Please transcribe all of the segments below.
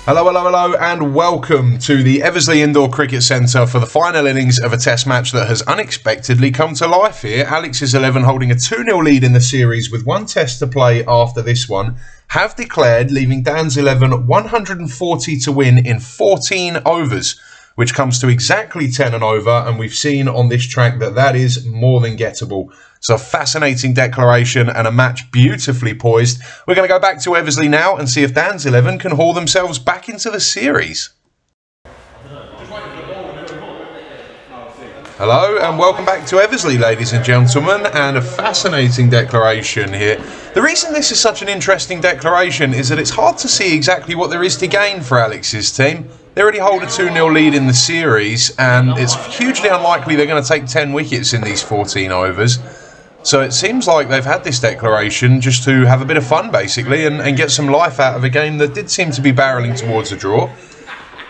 Hello, hello, hello, and welcome to the Eversley Indoor Cricket Centre for the final innings of a test match that has unexpectedly come to life here. Alex's 11 holding a 2-0 lead in the series with one test to play after this one have declared, leaving Dan's 11 140 to win in 14 overs, which comes to exactly 10 and over, and we've seen on this track that that is more than gettable. It's a fascinating declaration and a match beautifully poised. We're going to go back to Eversley now and see if Dan's 11 can haul themselves back into the series. Hello and welcome back to Eversley, ladies and gentlemen, and a fascinating declaration here. The reason this is such an interesting declaration is that it's hard to see exactly what there is to gain for Alex's team. They already hold a 2-0 lead in the series, and it's hugely unlikely they're going to take 10 wickets in these 14 overs. So it seems like they've had this declaration just to have a bit of fun, basically, and get some life out of a game that did seem to be barrelling towards a draw.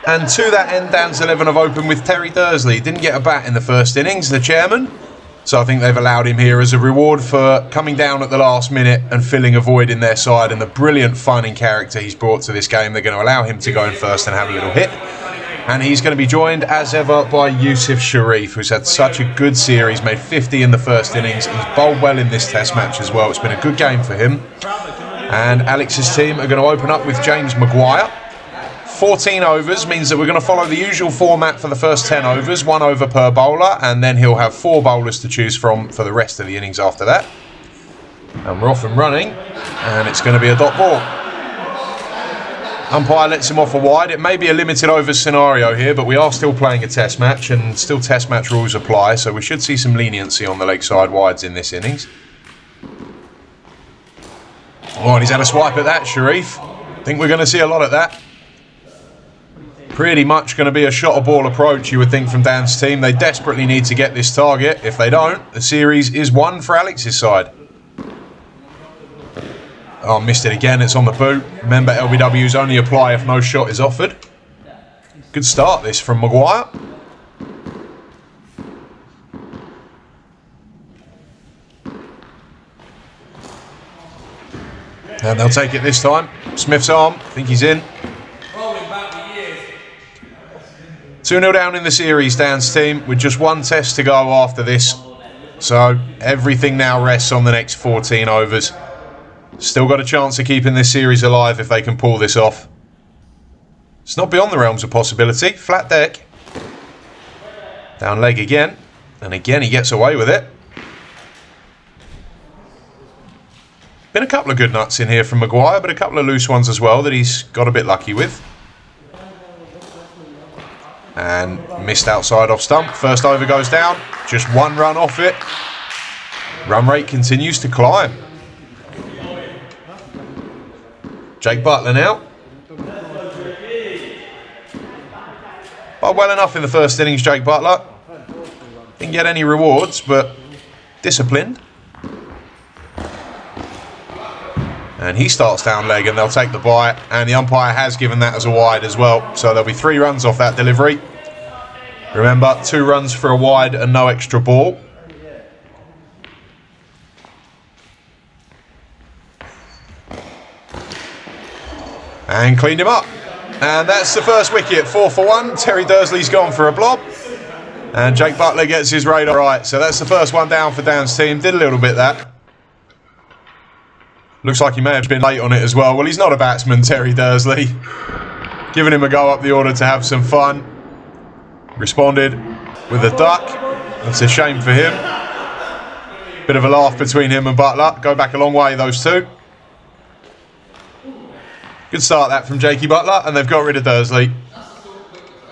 And to that end, Dan's 11 have opened with Terry Dursley. Didn't get a bat in the first innings, the chairman. So I think they've allowed him here as a reward for coming down at the last minute and filling a void in their side, and the brilliant fun and character he's brought to this game. They're going to allow him to go in first and have a little hit. And he's going to be joined, as ever, by Sharif, who's had such a good series, made 50 in the first innings. He's bowled well in this test match as well. It's been a good game for him. And Alex's team are going to open up with James Maguire. 14 overs means that we're going to follow the usual format for the first 10 overs, 1 over per bowler, and then he'll have 4 bowlers to choose from for the rest of the innings after that. And we're off and running, and it's going to be a dot ball. Umpire lets him off a wide. It may be a limited overs scenario here, but we are still playing a test match, and still test match rules apply, so we should see some leniency on the leg side wides in this innings. Oh, and he's had a swipe at that, Sharif. Think we're going to see a lot of that. Pretty much going to be a shot a ball approach, you would think, from Dan's team. They desperately need to get this target. If they don't, the series is won for Alex's side. Oh, missed it again. It's on the boot. Remember, LBWs only apply if no shot is offered. Good start this from Maguire. And they'll take it this time. Smith's arm. I think he's in. 2-0 down in the series, Dan's team, with just one test to go after this. So everything now rests on the next 14 overs. Still got a chance of keeping this series alive if they can pull this off. It's not beyond the realms of possibility. Flat deck. Down leg again. And again he gets away with it. Been a couple of good nuts in here from Maguire, but a couple of loose ones as well that he's got a bit lucky with. And missed outside off stump. First over goes down. Just one run off it. Run rate continues to climb. Jake Butler now. But well enough in the first innings, Jake Butler. Didn't get any rewards, but disciplined. And he starts down leg, and they'll take the bite. And the umpire has given that as a wide as well. So there'll be 3 runs off that delivery. Remember, 2 runs for a wide and no extra ball. And cleaned him up. And that's the first wicket, 4 for 1. Terry Dursley's gone for a blob. And Jake Butler gets his radar right. So that's the first one down for Dan's team. Did a little bit that. Looks like he may have been late on it as well. Well, he's not a batsman, Terry Dursley. Giving him a go up the order to have some fun. Responded with a duck. That's a shame for him. Bit of a laugh between him and Butler. Go back a long way, those two. Good start that from Jakey Butler, and they've got rid of Dursley.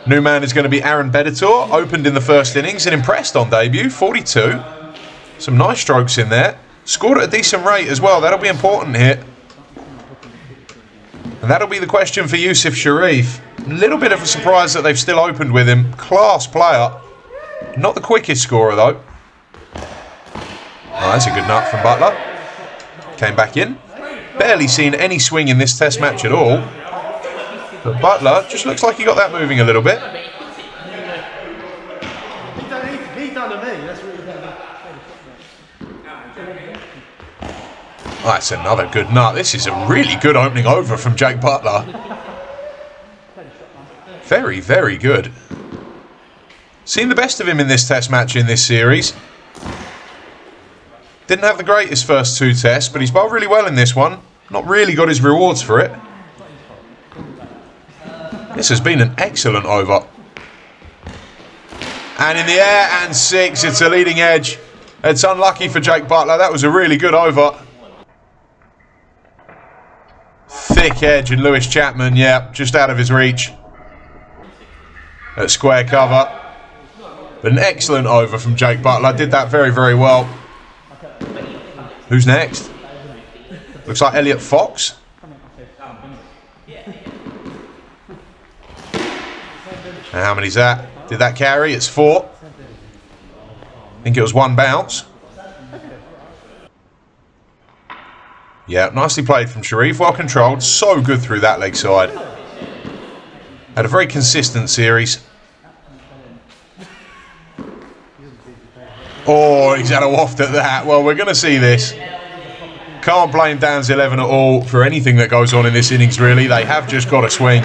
New man is going to be Aaron Bedetor. Opened in the first innings and impressed on debut, 42. Some nice strokes in there. Scored at a decent rate as well. That'll be important here. And that'll be the question for Sharif. A little bit of a surprise that they've still opened with him. Class player. Not the quickest scorer, though. Oh, that's a good nut from Butler. Came back in. Barely seen any swing in this test match at all. But Butler just looks like he got that moving a little bit. He done to me. That's what he done. That's another good nut. This is a really good opening over from Jake Butler. Very, very good. Seen the best of him in this test match in this series. Didn't have the greatest first 2 tests, but he's bowled really well in this one. Not really got his rewards for it. This has been an excellent over. And in the air and 6, it's a leading edge. It's unlucky for Jake Butler. That was a really good over. Thick edge and Lewis Chapman, yeah, just out of his reach. At square cover. But an excellent over from Jake Butler. Did that very, very well. Who's next? Looks like Elliot Fox. And how many's that? Did that carry? It's 4. I think it was 1 bounce. Yeah, nicely played from Sharif. Well controlled. So good through that leg side. Had a very consistent series. Oh, he's had a waft at that. Well, we're going to see this. Can't blame Dan's 11 at all for anything that goes on in this innings, really. They have just got a swing.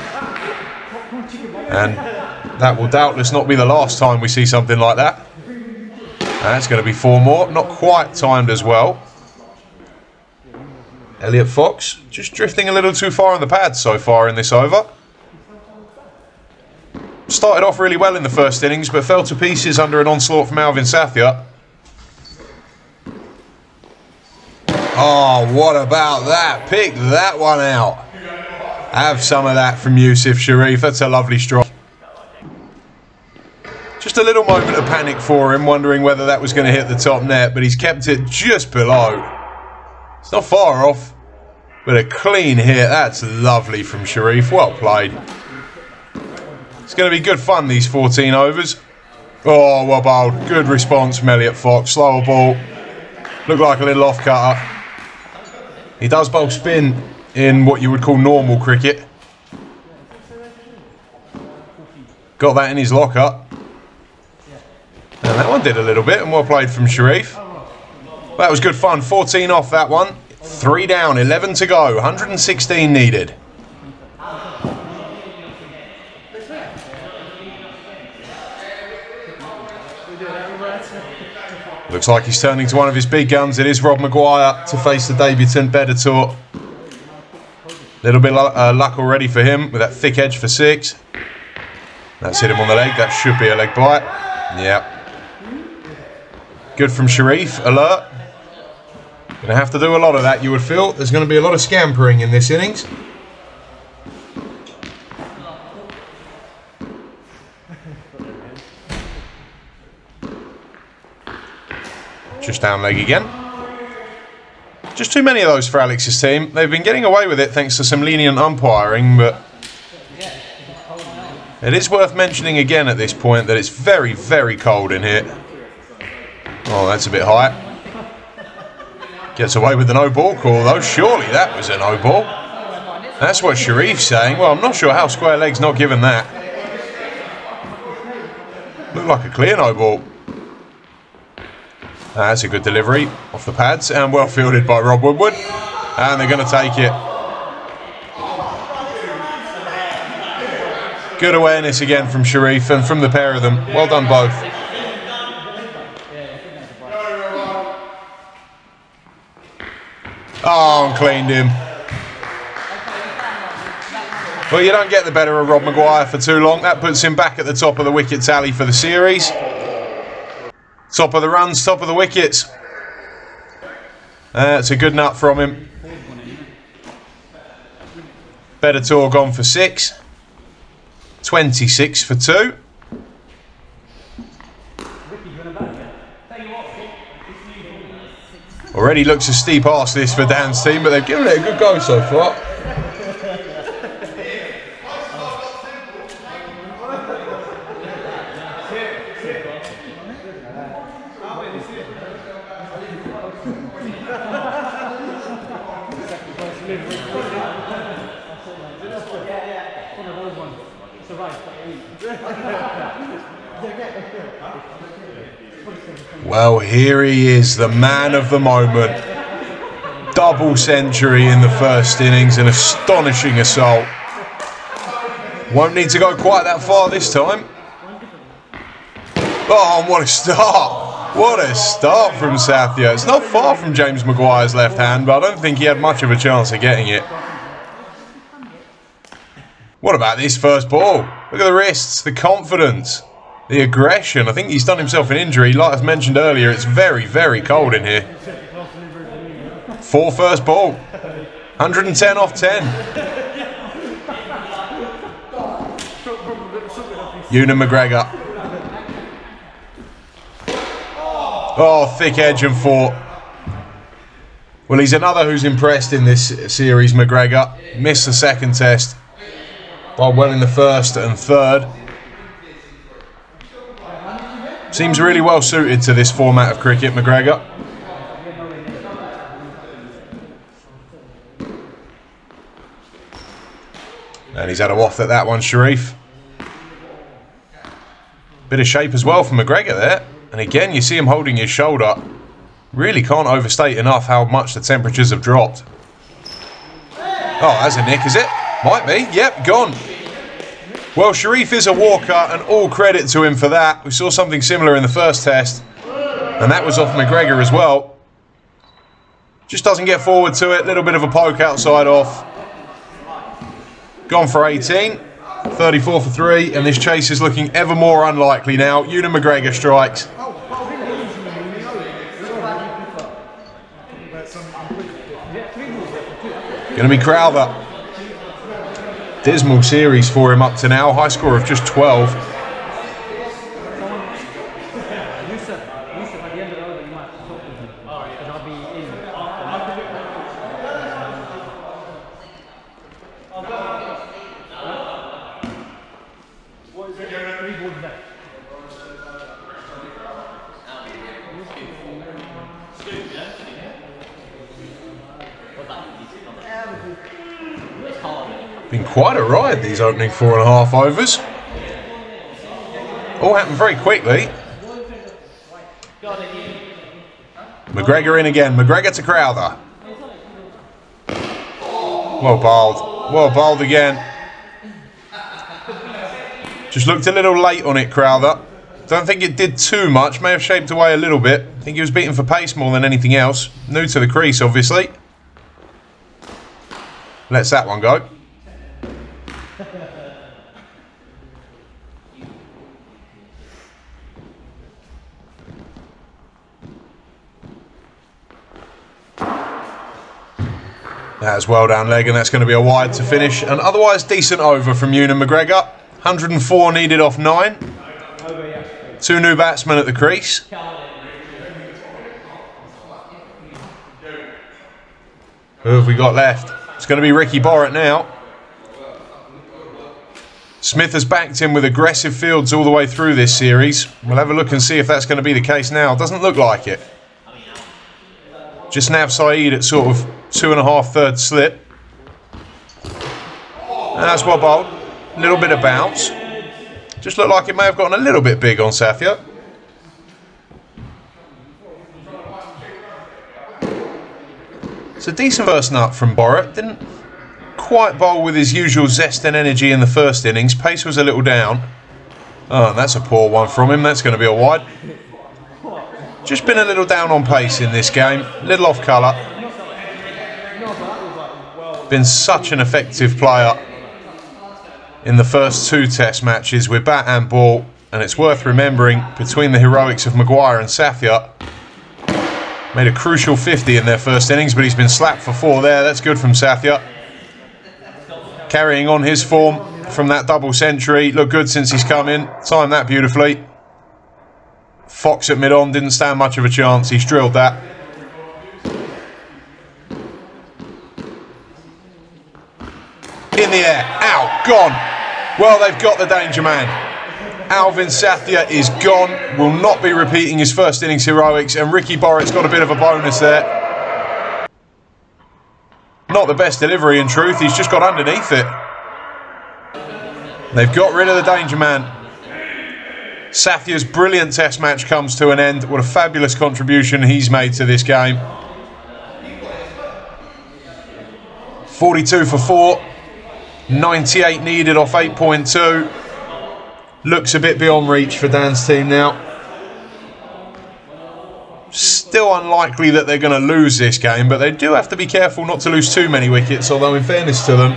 And that will doubtless not be the last time we see something like that. And that's going to be 4 more. Not quite timed as well. Elliot Fox just drifting a little too far on the pads so far in this over. Started off really well in the first innings, but fell to pieces under an onslaught from Alvin Sathya. Oh, what about that? Pick that one out. Have some of that from Yusuf Sharif. That's a lovely strike. Just a little moment of panic for him, wondering whether that was going to hit the top net, but he's kept it just below. It's not far off, but a clean hit. That's lovely from Sharif. Well played. It's going to be good fun, these 14 overs. Oh, well bowled. Good response from Elliot Fox. Slower ball. Looked like a little off-cutter. He does bowl spin in what you would call normal cricket. Got that in his locker. And that one did a little bit, and well played from Sharif. That was good fun. 14 off that one. 3 down, 11 to go. 116 needed. Looks like he's turning to one of his big guns. It is Rob Maguire to face the debutant Bedator. Little bit of luck already for him with that thick edge for 6. That's hit him on the leg. That should be a leg bite. Yeah. Good from Sharif. Alert. Going to have to do a lot of that, you would feel. There's going to be a lot of scampering in this innings. Just down leg again. Just too many of those for Alex's team. They've been getting away with it thanks to some lenient umpiring, but it is worth mentioning again at this point that it's very, very cold in here. Oh, that's a bit high. Gets away with the no ball call though. Surely that was a no ball. That's what Sharif's saying. Well, I'm not sure how square leg's not given that. Looked like a clear no ball. That's a good delivery off the pads and well fielded by Rob Woodward. And they're going to take it. Good awareness again from Sharif and from the pair of them. Well done both. Oh, and cleaned him. Well, you don't get the better of Rob Maguire for too long. That puts him back at the top of the wicket tally for the series. Top of the runs, top of the wickets. That's a good nut from him. Bedator gone for 6. 26 for 2. Already looks a steep arse this for Dan's team, but they've given it a good go so far. Well, here he is, the man of the moment. Double century in the first innings, an astonishing assault. Won't need to go quite that far this time. Oh, what a start. What a start from Sathya. It's not far from James Maguire's left hand, but I don't think he had much of a chance of getting it. What about this first ball? Look at the wrists, the confidence, the aggression. I think he's done himself an injury. Like I've mentioned earlier, it's very, very cold in here. 4 first ball. 110 off 10. Ewan McGregor. Oh, thick edge and 4. Well, he's another who's impressed in this series, McGregor. Missed the second test. Bowled well in the first and third. Seems really well suited to this format of cricket, McGregor. And he's had a waft at that one, Sharif. Bit of shape as well from McGregor there. And again, you see him holding his shoulder. Really can't overstate enough how much the temperatures have dropped. Oh, that's a nick, is it? Might be. Yep, gone. Well, Sharif is a walker, and all credit to him for that. We saw something similar in the first test, and that was off McGregor as well. Just doesn't get forward to it. Little bit of a poke outside off. Gone for 18. 34 for 3, and this chase is looking ever more unlikely now. Ewan McGregor strikes. Going to be Crowther. Dismal series for him up to now. High score of just 12. Been quite a ride, these opening 4.5 overs. All happened very quickly. McGregor in again. McGregor to Crowther. Well bowled. Well bowled again. Just looked a little late on it, Crowther. Don't think it did too much. May have shaped away a little bit. I think he was beaten for pace more than anything else. New to the crease, obviously. Lets that one go. That's well down leg, and that's going to be a wide to finish. An otherwise decent over from Ewan McGregor. 104 needed off 9. 2 new batsmen at the crease. Who have we got left? It's going to be Ricky Borrett now. Smith has backed him with aggressive fields all the way through this series. We'll have a look and see if that's going to be the case now. Doesn't look like it. Just now Saeed at sort of 2.5 thirds slip. And that's well bowled. A little bit of bounce. Just looked like it may have gotten a little bit big on Sathya. It's a decent first nut from Borrett. Didn't quite bowl with his usual zest and energy in the first innings. Pace was a little down. Oh, that's a poor one from him. That's going to be a wide. Just been a little down on pace in this game. Little off colour. Been such an effective player in the first 2 test matches with bat and ball. And it's worth remembering, between the heroics of Maguire and Sathya, made a crucial 50 in their first innings, but he's been slapped for 4 there. That's good from Sathya. Carrying on his form from that double century. Looked good since he's come in. Timed that beautifully. Fox at mid-on didn't stand much of a chance. He's drilled that. In the air. Out. Gone. Well, they've got the danger man. Alvin Sathya is gone. Will not be repeating his first innings heroics. And Ricky Borrett's got a bit of a bonus there. Not the best delivery in truth. He's just got underneath it. They've got rid of the danger man. Sathya's brilliant test match comes to an end. What a fabulous contribution he's made to this game. 42 for 4. 98 needed off 8.2. Looks a bit beyond reach for Dan's team now. Still unlikely that they're going to lose this game, but they do have to be careful not to lose too many wickets, although in fairness to them,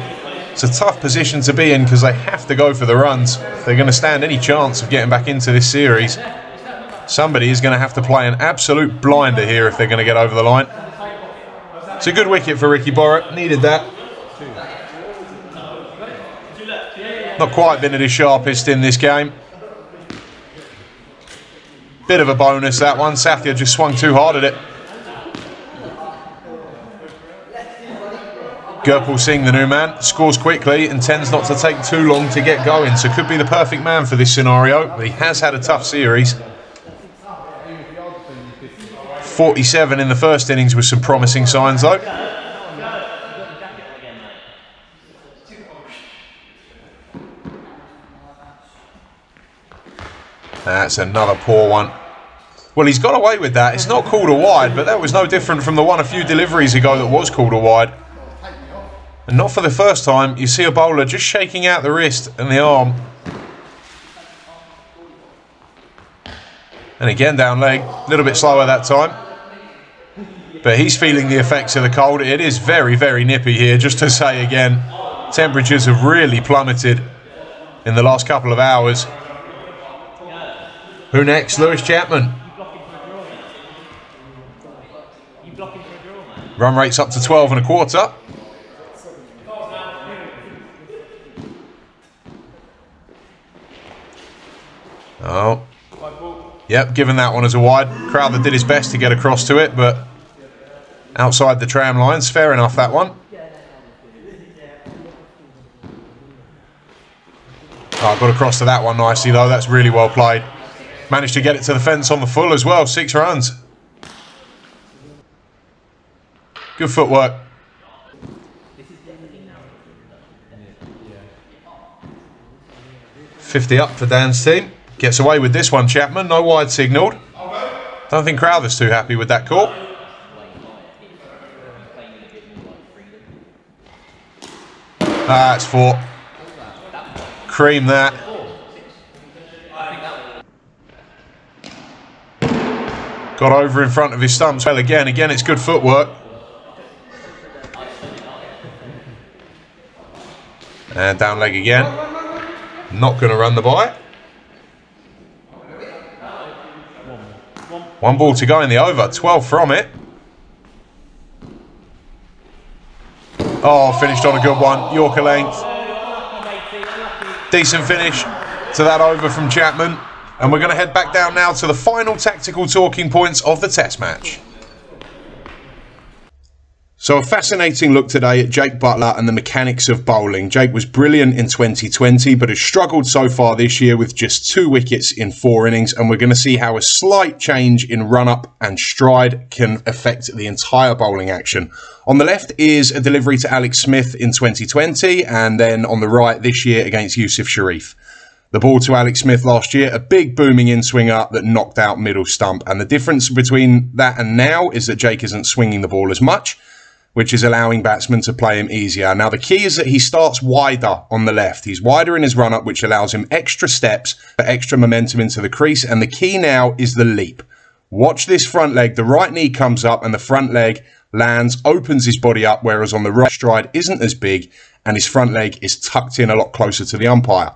it's a tough position to be in because they have to go for the runs. If they're going to stand any chance of getting back into this series, somebody is going to have to play an absolute blinder here if they're going to get over the line. It's a good wicket for Ricky Borrett. Needed that. Not quite been at his sharpest in this game. Bit of a bonus, that one. Sathya just swung too hard at it. Gurpal Singh, the new man, scores quickly and tends not to take too long to get going. So could be the perfect man for this scenario. But he has had a tough series. 47 in the first innings with some promising signs though. That's another poor one. Well, he's got away with that. It's not called a wide, but that was no different from the one a few deliveries ago that was called a wide. And not for the first time. You see a bowler just shaking out the wrist and the arm. And again down leg, a little bit slower that time. But he's feeling the effects of the cold. It is very, very nippy here. Just to say again, temperatures have really plummeted in the last couple of hours. Who next? Lewis Chapman. Run rate's up to 12 and a quarter. Oh. Yep, given that one as a wide. Crowther did his best to get across to it, but outside the tram lines. Fair enough, that one. Oh, got across to that one nicely, though. That's really well played. Managed to get it to the fence on the full as well. 6 runs. Good footwork. .50 up for Dan's team. Gets away with this one, Chapman. No wide signalled. Don't think Crowther's too happy with that call. That's 4. Cream that. Got over in front of his stumps. Well, again, it's good footwork. And down leg again. Not going to run the bye. 1 ball to go in the over. 12 from it. Oh, finished on a good one. Yorker length. Decent finish to that over from Chapman. And we're going to head back down now to the final tactical talking points of the test match. So a fascinating look today at Jake Buttler and the mechanics of bowling. Jake was brilliant in 2020, but has struggled so far this year with just 2 wickets in 4 innings. And we're going to see how a slight change in run-up and stride can affect the entire bowling action. On the left is a delivery to Alex Smith in 2020, and then on the right this year against Sharif. The ball to Alex Smith last year, a big booming in-swing up that knocked out middle stump. And the difference between that and now is that Jake isn't swinging the ball as much, which is allowing batsmen to play him easier. Now, the key is that he starts wider on the left. He's wider in his run-up, which allows him extra steps for extra momentum into the crease. And the key now is the leap. Watch this front leg. The right knee comes up and the front leg lands, opens his body up, whereas on the right, stride isn't as big and his front leg is tucked in a lot closer to the umpire.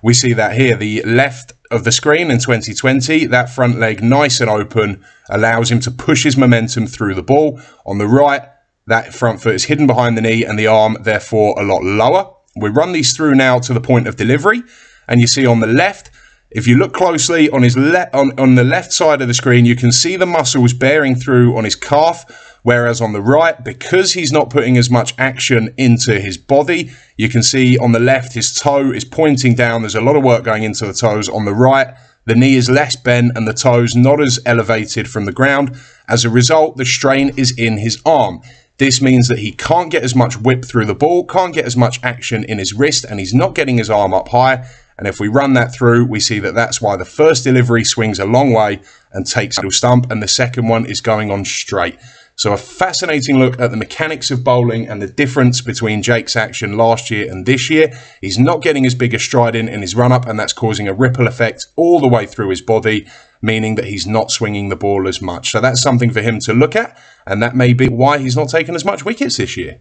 We see that here. The left of the screen in 2020, that front leg nice and open, allows him to push his momentum through the ball. On the right, that front foot is hidden behind the knee and the arm, therefore, a lot lower. We run these through now to the point of delivery. And you see on the left, if you look closely on his on the left side of the screen, you can see the muscles bearing through on his calf. Whereas on the right, because he's not putting as much action into his body, you can see on the left, his toe is pointing down. There's a lot of work going into the toes. On the right, the knee is less bent and the toes not as elevated from the ground. As a result, the strain is in his arm. This means that he can't get as much whip through the ball, can't get as much action in his wrist, and he's not getting his arm up high. And if we run that through, we see that that's why the first delivery swings a long way and takes middle stump, and the second one is going on straight. So a fascinating look at the mechanics of bowling and the difference between Jake's action last year and this year. He's not getting as big a stride in his run-up, and that's causing a ripple effect all the way through his body, meaning that he's not swinging the ball as much. So that's something for him to look at, and that may be why he's not taken as much wickets this year.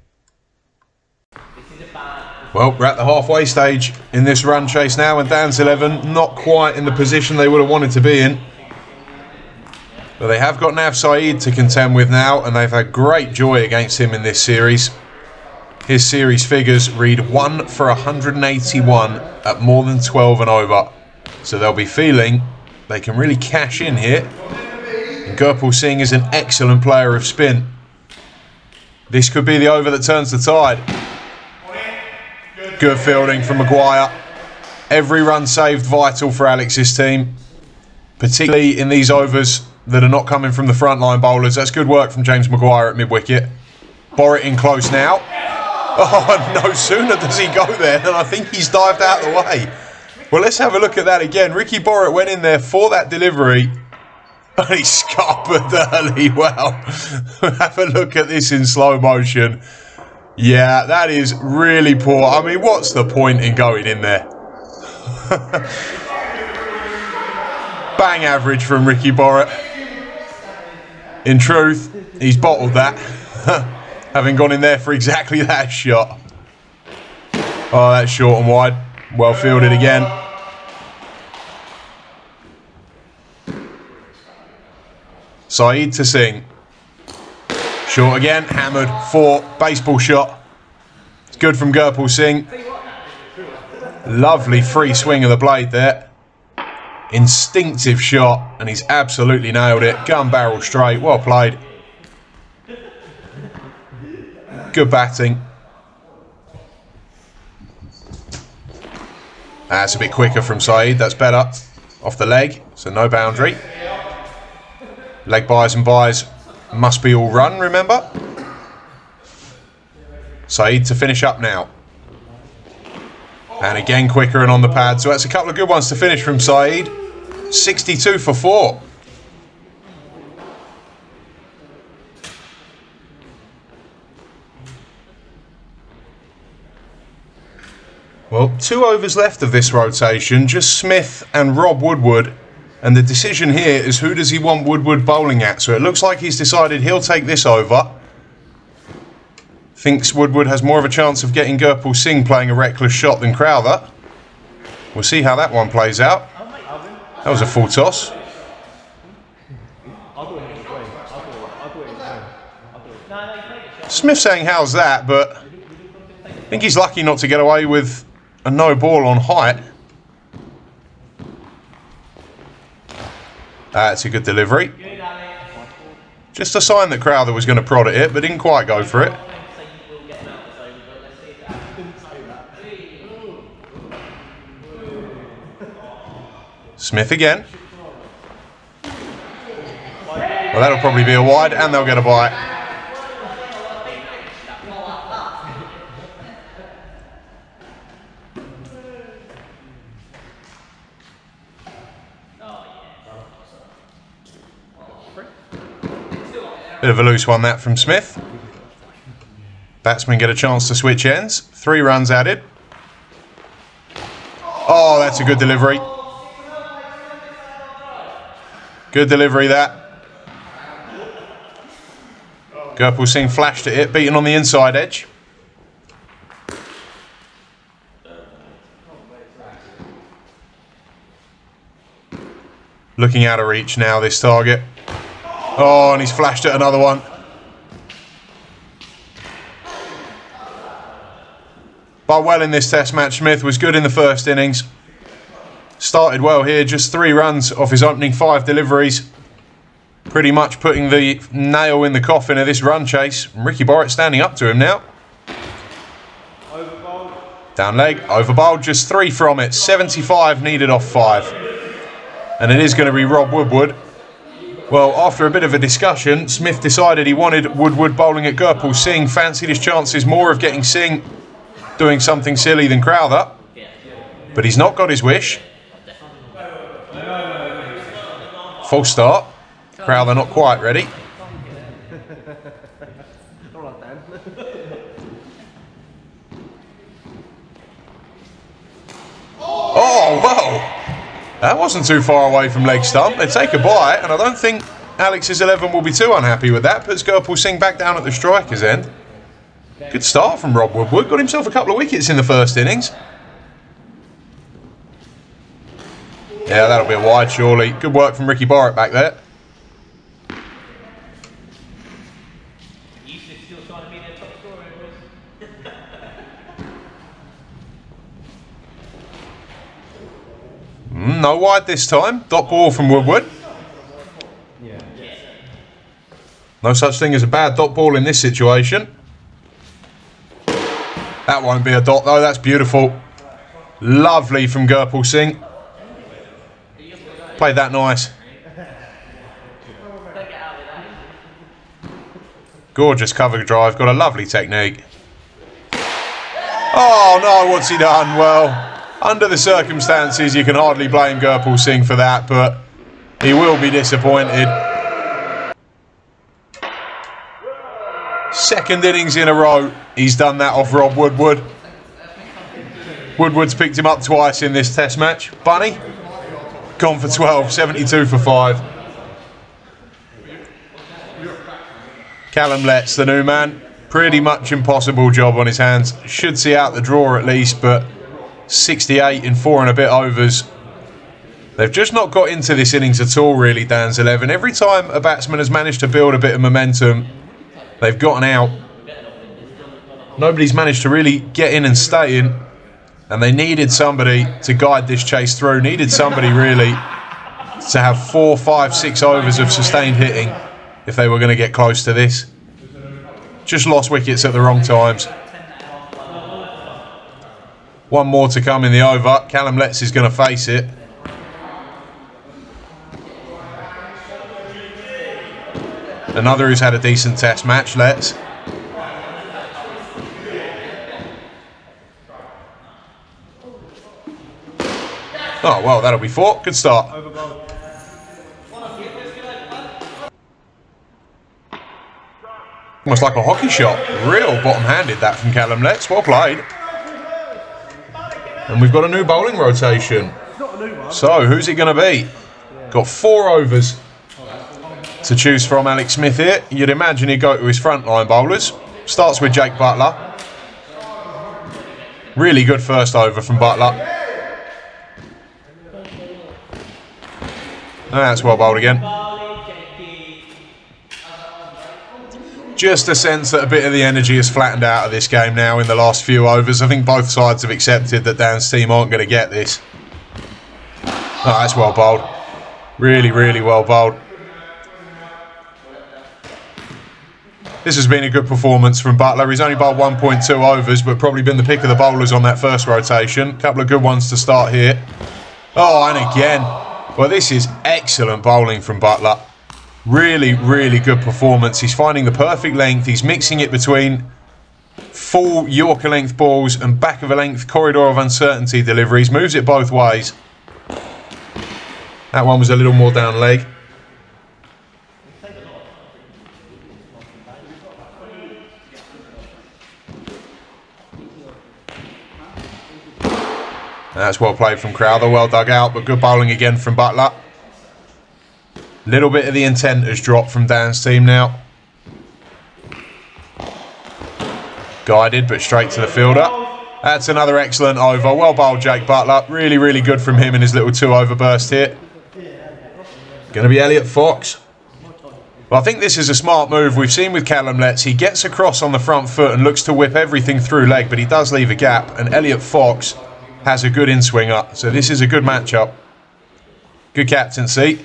Well, we're at the halfway stage in this run chase now, and Dan's 11 not quite in the position they would have wanted to be in. But they have got Nav Saeed to contend with now, and they've had great joy against him in this series. His series figures read 1 for 181 at more than 12 and over. So they'll be feeling they can really cash in here. And Gurpal Singh is an excellent player of spin. This could be the over that turns the tide. Good fielding from Maguire. Every run saved vital for Alex's team, particularly in these overs that are not coming from the frontline bowlers. That's good work from James Maguire at mid-wicket. Borrett in close now. Oh, no sooner does he go there than I think he's dived out of the way. Well, let's have a look at that again. Ricky Borrett went in there for that delivery, and he scuppered early. Well, have a look at this in slow motion. Yeah, that is really poor. I mean, what's the point in going in there? Bang average from Ricky Borrett. In truth, he's bottled that, having gone in there for exactly that shot. Oh, that's short and wide. Well fielded again. Saeed to Singh. Short again, hammered, 4, baseball shot. It's good from Gurpal Singh. Lovely free swing of the blade there. Instinctive shot, and he's absolutely nailed it. Gun barrel straight, well played. Good batting. That's a bit quicker from Saeed, that's better. Off the leg, so no boundary. Leg buys and buys must be all run, remember? Saeed to finish up now. And again quicker and on the pad. So that's a couple of good ones to finish from Saeed. 62 for 4. Well, 2 overs left of this rotation. Just Smith and Rob Woodward. And the decision here is who does he want Woodward bowling at. So it looks like he's decided he'll take this over. Thinks Woodward has more of a chance of getting Gurpal Singh playing a reckless shot than Crowther. We'll see how that one plays out. That was a full toss. Smith saying how's that, but I think he's lucky not to get away with a no ball on height. That's a good delivery. Just a sign that Crowther was going to prod at it, but didn't quite go for it. Smith again. Well, that'll probably be a wide, and they'll get a bite. Bit of a loose one, that from Smith. Batsmen get a chance to switch ends. 3 runs added. Oh, that's a good delivery. Good delivery, that. Gurpal Singh flashed at it, beaten on the inside edge. Looking out of reach now, this target. Oh, and he's flashed at another one. But well in this test match, Smith was good in the first innings. Started well here, just 3 runs off his opening 5 deliveries. Pretty much putting the nail in the coffin of this run chase. And Ricky Borrett standing up to him now. Down leg, over bowled, just 3 from it. 75 needed off 5. And it is going to be Rob Woodward. Well, after a bit of a discussion, Smith decided he wanted Woodward bowling at Gurpal Singh. Fancied his chances more of getting Singh doing something silly than Crowther. But he's not got his wish. False start. Crowther not quite ready. All right, Dan. Oh, well, that wasn't too far away from leg stump. They take a bite, and I don't think Alex's 11 will be too unhappy with that. Puts Gurple Singh back down at the striker's end. Good start from Rob Woodward. Got himself a couple of wickets in the first innings. Yeah, that'll be a wide, surely. Good work from Ricky Barrett back there. No wide this time. Dot ball from Woodward. No such thing as a bad dot ball in this situation. That won't be a dot though. That's beautiful. Lovely from Gurple Singh. Played that nice. Gorgeous cover drive. Got a lovely technique. Oh no, what's he done? Well, under the circumstances, you can hardly blame Gurple Singh for that, but he will be disappointed. Second innings in a row, he's done that off Rob Woodward. Woodward's picked him up twice in this test match. Bunny, gone for 12, 72 for 5. Callum Letts, the new man, pretty much impossible job on his hands. Should see out the draw at least, but 68 in 4 and a bit overs. They've just not got into this innings at all, really, Dan's 11. Every time a batsman has managed to build a bit of momentum, they've gotten out. Nobody's managed to really get in and stay in. And they needed somebody to guide this chase through. Needed somebody, really, to have 4, 5, 6 overs of sustained hitting if they were going to get close to this. Just lost wickets at the wrong times. One more to come in the over. Callum Letts is going to face it. Another who's had a decent test match, Letts. Oh, well, that'll be 4. Good start. Almost like a hockey shot. Real bottom-handed that from Callum Letts. Well played. And we've got a new bowling rotation. So, who's it going to be? Got 4 overs to choose from Alex Smith here. You'd imagine he'd go to his frontline bowlers. Starts with Jake Butler. Really good first over from Butler. And that's well bowled again. Just a sense that a bit of the energy has flattened out of this game now in the last few overs. I think both sides have accepted that Dan's team aren't going to get this. Oh, that's well bowled. Really, really well bowled. This has been a good performance from Butler. He's only bowled 1.2 overs, but probably been the pick of the bowlers on that first rotation. A couple of good ones to start here. Oh, and again. Well, this is excellent bowling from Butler. Really, really good performance. He's finding the perfect length. He's mixing it between full Yorker length balls and back of a length corridor of uncertainty deliveries. Moves it both ways. That one was a little more down leg. That's well played from Crowther. Well dug out, but good bowling again from Butler. Little bit of the intent has dropped from Dan's team now. Guided, but straight to the fielder. That's another excellent over. Well bowled, Jake Butler. Really, really good from him in his little 2 over burst here. Going to be Elliot Fox. Well, I think this is a smart move. We've seen with Callum Letts, he gets across on the front foot and looks to whip everything through leg, but he does leave a gap. And Elliot Fox has a good in-swinger. So this is a good matchup. Good captaincy.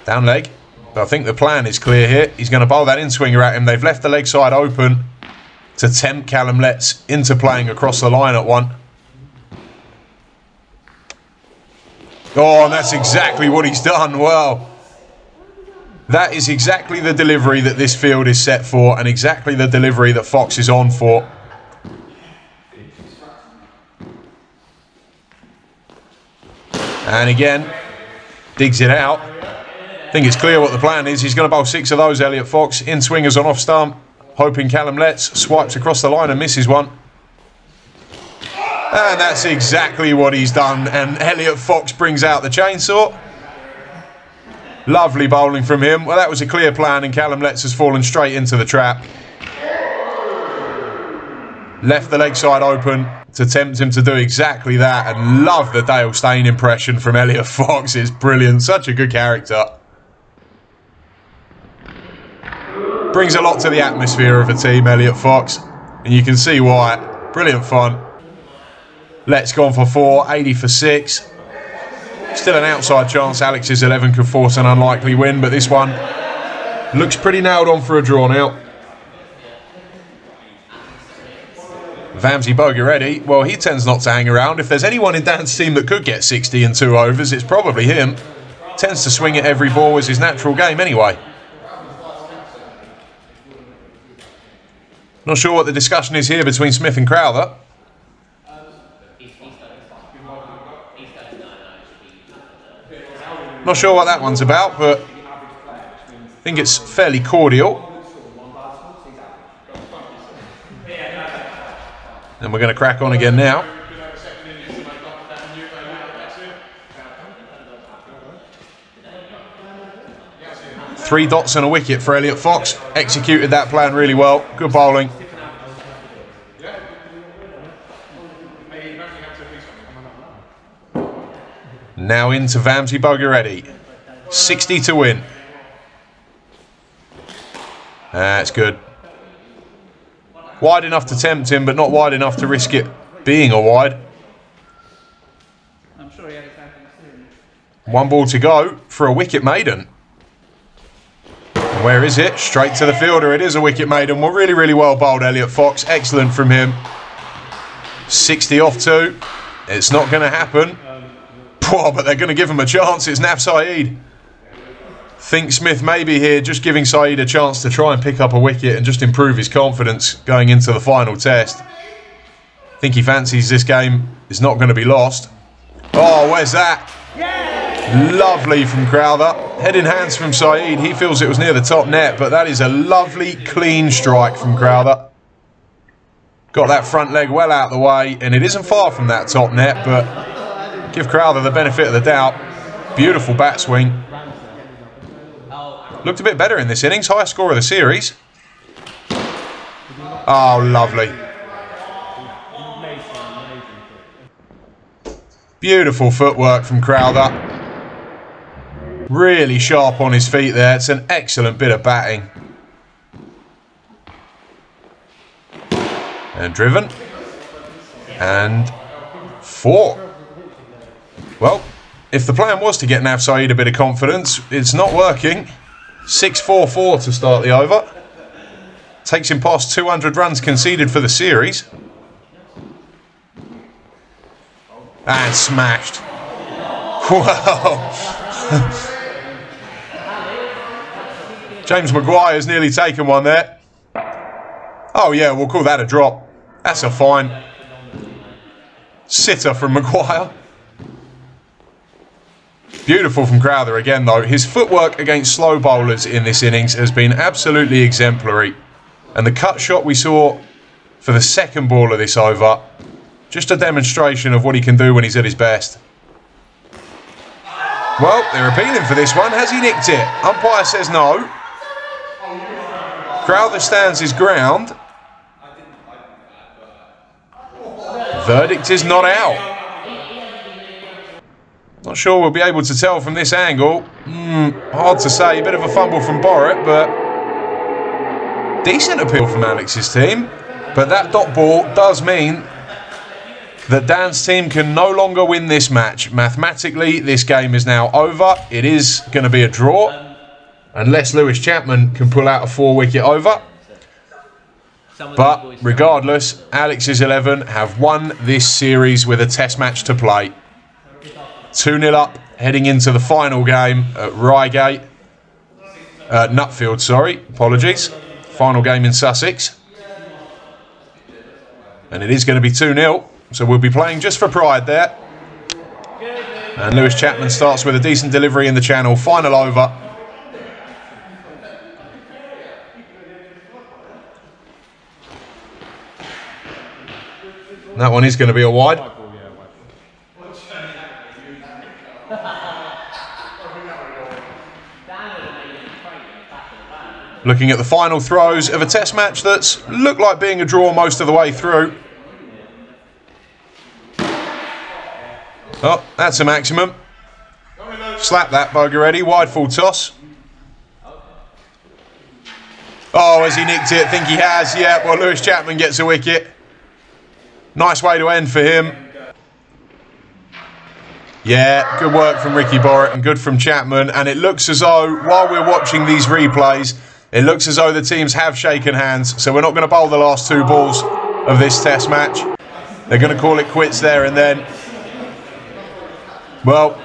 Down leg. But I think the plan is clear here. He's going to bowl that in-swinger at him. They've left the leg side open to tempt Callum Letts into playing across the line at one. Oh, and that's exactly what he's done. Well, that is exactly the delivery that this field is set for and exactly the delivery that Fox is on for. And again, digs it out. think it's clear what the plan is. He's going to bowl 6 of those, Elliot Fox. In swingers on off stump. Hoping Callum Letts swipes across the line and misses one. And that's exactly what he's done. And Elliot Fox brings out the chainsaw. Lovely bowling from him. Well, that was a clear plan, and Callum Letts has fallen straight into the trap. Left the leg side open to tempt him to do exactly that. And love the Dale Steyn impression from Elliot Fox. It's brilliant. Such a good character. Brings a lot to the atmosphere of a team, Elliot Fox. And you can see why. Brilliant fun. Let's gone for 4, 80 for 6. Still an outside chance Alex's 11 could force an unlikely win, but this one looks pretty nailed on for a draw now. Vamsy Bogiretti, well, he tends not to hang around. If there's anyone in Dan's team that could get 60 in 2 overs, it's probably him. Tends to swing at every ball as his natural game anyway. Not sure what the discussion is here between Smith and Crowther. Not sure what that one's about, but I think it's fairly cordial. And we're going to crack on again now. Three dots and a wicket for Elliot Fox. Executed that plan really well. Good bowling. Now into Vamsy Bogiretti. 60 to win. That's good. Wide enough to tempt him, but not wide enough to risk it being a wide. One ball to go for a wicket maiden. Where is it? Straight to the fielder. It is a wicket maiden. Well, really, really well bowled, Elliot Fox. Excellent from him. 60 off 2. It's not going to happen. Poor, but they're going to give him a chance. It's Naf Saeed. Think Smith may be here, just giving Saeed a chance to try and pick up a wicket and just improve his confidence going into the final test. I think he fancies this game is not going to be lost. Oh, where's that? Lovely from Crowther. Head in hands from Saeed. He feels it was near the top net, but that is a lovely, clean strike from Crowther. Got that front leg well out of the way, and it isn't far from that top net, but give Crowther the benefit of the doubt. Beautiful bat swing. Looked a bit better in this innings. Highest score of the series. Oh, lovely. Beautiful footwork from Crowther. Really sharp on his feet there. It's an excellent bit of batting. And driven. And 4. Well, if the plan was to get Naf Saeed a bit of confidence, it's not working. 6-4-4 to start the over. Takes him past 200 runs conceded for the series. And smashed. Wow. James Maguire's nearly taken one there. Oh yeah, we'll call that a drop. That's a fine. Sitter from Maguire. Beautiful from Crowther again though. His footwork against slow bowlers in this innings has been absolutely exemplary. And the cut shot we saw for the second ball of this over, just a demonstration of what he can do when he's at his best. Well, they're appealing for this one. Has he nicked it? Umpire says no. Crowther stands his ground. Verdict is not out. Not sure we'll be able to tell from this angle. Hard to say. A bit of a fumble from Borrett, but decent appeal from Alex's team. But that dot ball does mean that Dan's team can no longer win this match. Mathematically, this game is now over. It is going to be a draw, unless Lewis Chapman can pull out a 4-wicket over. But regardless, Alex's 11 have won this series with a test match to play. 2-0 up, heading into the final game at Reigate. Nutfield, sorry, apologies. Final game in Sussex. And it is going to be 2-0, so we'll be playing just for pride there. And Lewis Chapman starts with a decent delivery in the channel. Final over. that one is going to be a wide. Looking at the final throws of a test match that's looked like being a draw most of the way through. Oh, that's a maximum. Slap that bugger ready. Wide full toss. Oh, has he nicked it? Think he has. Yeah, well, Lewis Chapman gets a wicket. Nice way to end for him. Yeah, good work from Ricky Borrett and good from Chapman. And it looks as though, while we're watching these replays, it looks as though the teams have shaken hands. So we're not going to bowl the last 2 balls of this test match. They're going to call it quits there and then. Well,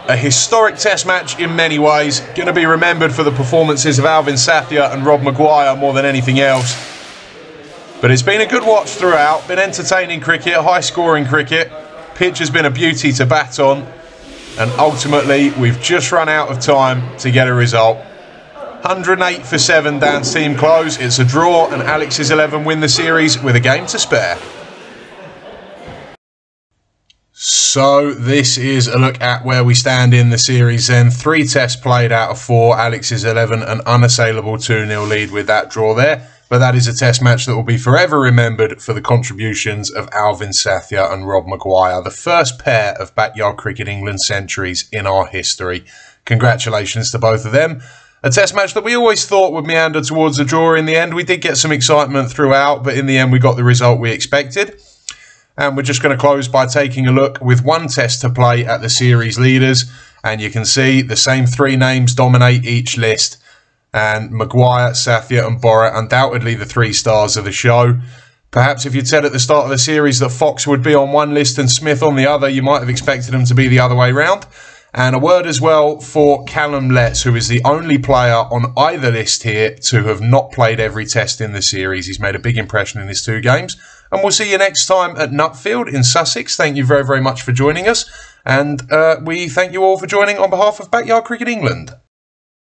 a historic test match in many ways. Going to be remembered for the performances of Alvin Sathya and Rob Maguire more than anything else. But it's been a good watch throughout. Been entertaining cricket, high scoring cricket. Pitch has been a beauty to bat on. And ultimately, we've just run out of time to get a result. 108 for 7, Dan's team close. It's a draw and Alex's 11 win the series with a game to spare. So this is a look at where we stand in the series then. 3 tests played out of 4. Alex's 11, an unassailable 2-0 lead with that draw there. But that is a test match that will be forever remembered for the contributions of Alvin Sathya and Rob Maguire. The first pair of Backyard Cricket England centuries in our history. Congratulations to both of them. A test match that we always thought would meander towards a draw in the end. We did get some excitement throughout, but in the end we got the result we expected. And we're just going to close by taking a look with 1 test to play at the series leaders. And you can see the same 3 names dominate each list. And Maguire, Sathya and Borrett, undoubtedly the 3 stars of the show. Perhaps if you'd said at the start of the series that Fox would be on one list and Smith on the other, you might have expected them to be the other way round. And a word as well for Callum Letts, who is the only player on either list here to have not played every test in the series. He's made a big impression in his 2 games. And we'll see you next time at Nutfield in Sussex. Thank you very, very much for joining us. And we thank you all for joining on behalf of Backyard Cricket England.